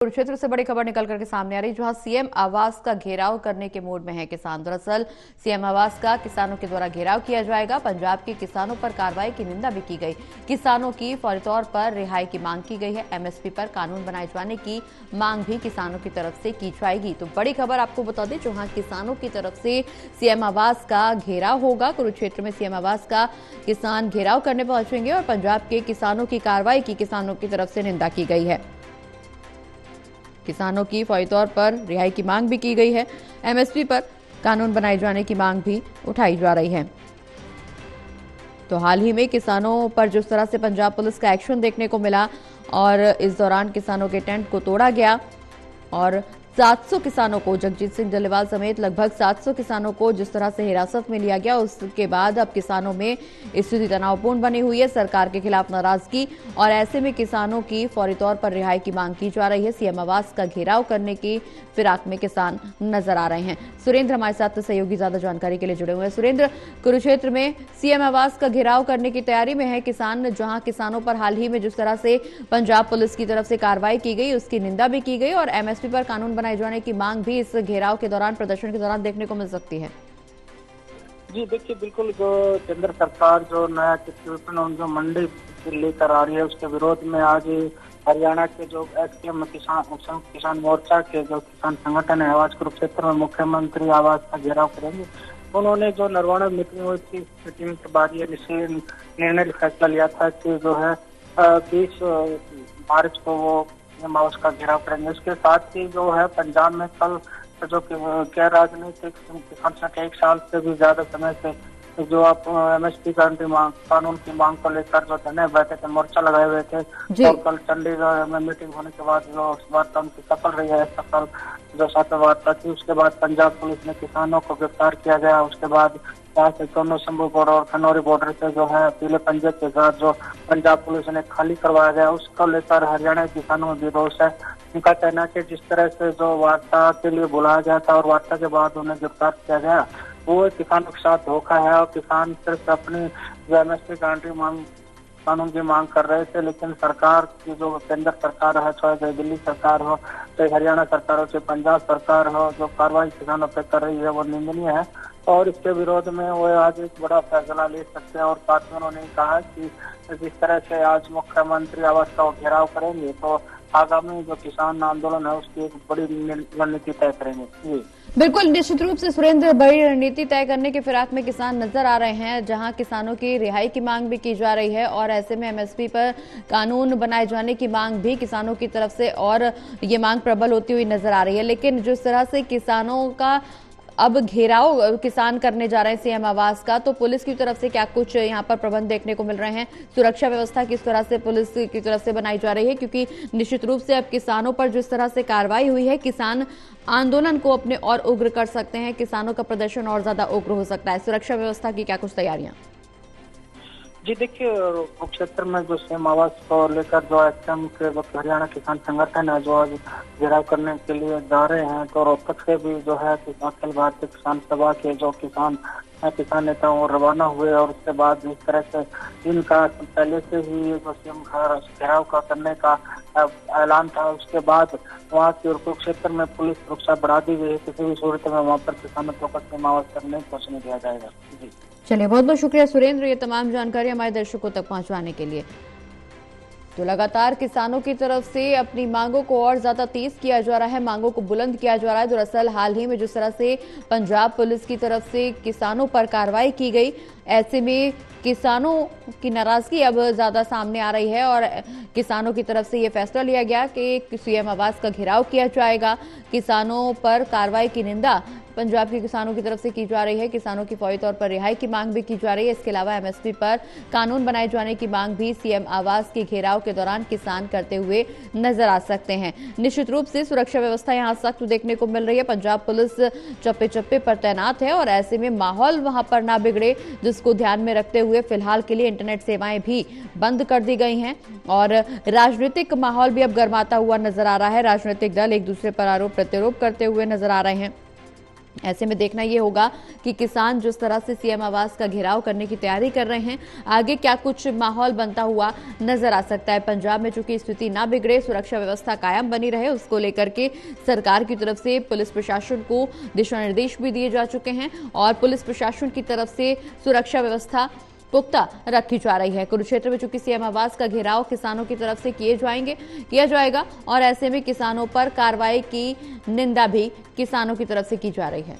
कुरुक्षेत्र से बड़ी खबर निकल करके सामने आ रही, जहां सीएम आवास का घेराव करने के मूड में है किसान। दरअसल सीएम आवास का किसानों के द्वारा घेराव किया जाएगा। पंजाब के किसानों पर कार्रवाई की निंदा भी की गई। किसानों की फौरी तौर पर रिहाई की मांग की गई है। एमएसपी पर कानून बनाए जाने की मांग भी किसानों की तरफ से की जाएगी। तो बड़ी खबर आपको बता दें, जहां किसानों की तरफ से सीएम आवास का घेराव होगा। कुरुक्षेत्र में सीएम आवास का किसान घेराव करने पहुंचेंगे और पंजाब के किसानों की कार्रवाई की किसानों की तरफ से निंदा की गई है। किसानों की फौरी तौर पर रिहाई की मांग भी की गई है। एमएसपी पर कानून बनाए जाने की मांग भी उठाई जा रही है। तो हाल ही में किसानों पर जिस तरह से पंजाब पुलिस का एक्शन देखने को मिला और इस दौरान किसानों के टेंट को तोड़ा गया और 700 किसानों को, जगजीत सिंह डल्लेवाल समेत लगभग 700 किसानों को जिस तरह से हिरासत में लिया गया, उसके बाद अब किसानों में स्थिति तनावपूर्ण बनी हुई है। सरकार के खिलाफ नाराजगी और ऐसे में किसानों की फौरी तौर पर रिहाई की मांग की जा रही है। सीएम आवास का घेराव करने की फिराक में किसान नजर आ रहे हैं। सुरेंद्र हमारे साथ सहयोगी ज्यादा जानकारी के लिए जुड़े हुए हैं। सुरेंद्र, कुरुक्षेत्र में सीएम आवास का घेराव करने की तैयारी में है किसान, जहां किसानों पर हाल ही में जिस तरह से पंजाब पुलिस की तरफ से कार्रवाई की गई, उसकी निंदा भी की गई और एमएसपी पर कानून बनाए जाने की मांग भी इस घेराव के दौरान, प्रदर्शन के दौरान देखने को मिल सकती है। जी देखिए, बिल्कुल जो केंद्र सरकार जो नया जो मंडी लेकर आ रही है, उसके विरोध में आज हरियाणा के जो एसकेएम किसान मोर्चा के जो किसान संगठन है, आवाज कुरुक्षेत्र में मुख्यमंत्री आवास का घेराव करेंगे। उन्होंने जो नरवाना मीटिंग हुई थी, मीटिंग के बाद ये निर्णय फैसला लिया था कि जो है 20 मार्च को वो आवास का घेराव करेंगे। इसके साथ ही जो है पंजाब में कल जो गैर राजनीतिक किसान एक साल से भी ज्यादा समय से जो आप एमएसपी कानून की मांग को लेकर जो धरने बैठे थे, मोर्चा लगाए हुए थे, और कल चंडीगढ़ में मीटिंग होने के बाद जो वार्ता उनकी सफल रही है, सफल जो साथ वार्ता थी, उसके बाद पंजाब पुलिस ने किसानों को गिरफ्तार किया गया। उसके बाद यहाँ से दोनों शंभू बॉर्डर और खनौरी बॉर्डर से जो है पीले पंजे के साथ जो पंजाब पुलिस ने खाली करवाया गया, उसको लेकर हरियाणा के किसानों में भी रोष है। उनका कहना है कि जिस तरह से जो वार्ता के लिए बुलाया गया था और वार्ता के बाद उन्हें गिरफ्तार किया गया, वो किसानों के साथ धोखा है और किसान सिर्फ अपनी जो एमएसपी कानून की मांग कर रहे थे। लेकिन सरकार की जो केंद्र सरकार है, चाहे दिल्ली सरकार हो, चाहे हरियाणा सरकार हो, चाहे पंजाब सरकार हो, जो कार्रवाई किसानों पर कर रही है वो निंदनीय है और इसके विरोध में वो आज एक बड़ा फैसला ले सकते हैं। और साथ में उन्होंने कहा कि जिस तरह से आज मुख्यमंत्री आवास का घेराव करेंगे तो आगामी जो किसान आंदोलन है उसकी एक बड़ी रणनीति तय करेंगे। बिल्कुल, निश्चित रूप से सुरेंद्र, बड़ी रणनीति तय करने के फिराक में किसान नजर आ रहे हैं, जहां किसानों की रिहाई की मांग भी की जा रही है और ऐसे में एमएसपी पर कानून बनाए जाने की मांग भी किसानों की तरफ से और ये मांग प्रबल होती हुई नजर आ रही है। लेकिन जिस तरह से किसानों का अब घेराव किसान करने जा रहे हैं सीएम आवास का, तो पुलिस की तरफ से क्या कुछ यहाँ पर प्रबंध देखने को मिल रहे हैं? सुरक्षा व्यवस्था किस तरह से पुलिस की तरफ से बनाई जा रही है? क्योंकि निश्चित रूप से अब किसानों पर जिस तरह से कार्रवाई हुई है, किसान आंदोलन को अपने और उग्र कर सकते हैं, किसानों का प्रदर्शन और ज्यादा उग्र हो सकता है। सुरक्षा व्यवस्था की क्या कुछ तैयारियां? जी देखिए, कुरुक्षेत्र में जो सीएम आवास को लेकर जो एसकेएम के जो हरियाणा किसान संगठन है, जो आज घेराव करने के लिए जा रहे हैं, तो रोहतक से भी जो है अखिल भारतीय किसान सभा के जो किसान नेता वो रवाना हुए और उसके बाद जिस तरह से इनका पहले से ही जो सीएम घेराव का करने का ऐलान था, उसके बाद वहाँ के कुरुक्षेत्र में पुलिस सुरक्षा बढ़ा दी गई है। किसी भी सूरत में वहाँ पर किसानों को सीएम आवास तक नहीं पहुँचने दिया जाएगा। जी चलिए, बहुत बहुत शुक्रिया सुरेंद्र, ये तमाम जानकारी हमारे दर्शकों तक पहुंचवाने के लिए। तो लगातार किसानों की तरफ से अपनी मांगों को और ज्यादा तेज किया जा रहा है, मांगों को बुलंद किया जा रहा है। दरअसल हाल ही में जिस तरह से पंजाब पुलिस की तरफ से किसानों पर कार्रवाई की गई, ऐसे में किसानों की नाराजगी अब ज्यादा सामने आ रही है और किसानों की तरफ से यह फैसला लिया गया कि सीएम आवास का घेराव किया जाएगा। किसानों पर कार्रवाई की निंदा पंजाब के किसानों की तरफ से की जा रही है। किसानों की फौरी तौर पर रिहाई की मांग भी की जा रही है। इसके अलावा एमएसपी पर कानून बनाए जाने की मांग भी सीएम आवास के घेराव के दौरान किसान करते हुए नजर आ सकते हैं। निश्चित रूप से सुरक्षा व्यवस्था यहां सख्त देखने को मिल रही है। पंजाब पुलिस चप्पे चप्पे पर तैनात है और ऐसे में माहौल वहां पर ना बिगड़े, जिसको ध्यान में रखते हुए फिलहाल के लिए इंटरनेट सेवाएं भी बंद कर दी गई हैं और राजनीतिक माहौल भी अब गर्माता हुआ नजर आ रहा है। राजनीतिक दल एक दूसरे पर आरोप प्रत्यारोप करते हुए नजर आ रहे हैं। ऐसे में देखना ये होगा कि किसान जिस तरह से सीएम आवास का घेराव करने की तैयारी कर रहे हैं, आगे क्या कुछ माहौल बनता हुआ नजर आ सकता है। पंजाब में चूंकि स्थिति ना बिगड़े, सुरक्षा व्यवस्था कायम बनी रहे, उसको लेकर के सरकार की तरफ से पुलिस प्रशासन को दिशा निर्देश भी दिए जा चुके हैं और पुलिस प्रशासन की तरफ से सुरक्षा व्यवस्था पुख्ता रखी जा रही है। कुरुक्षेत्र में चूंकि सीएम आवास का घेराव किसानों की तरफ से किया जाएगा और ऐसे में किसानों पर कार्रवाई की निंदा भी किसानों की तरफ से की जा रही है।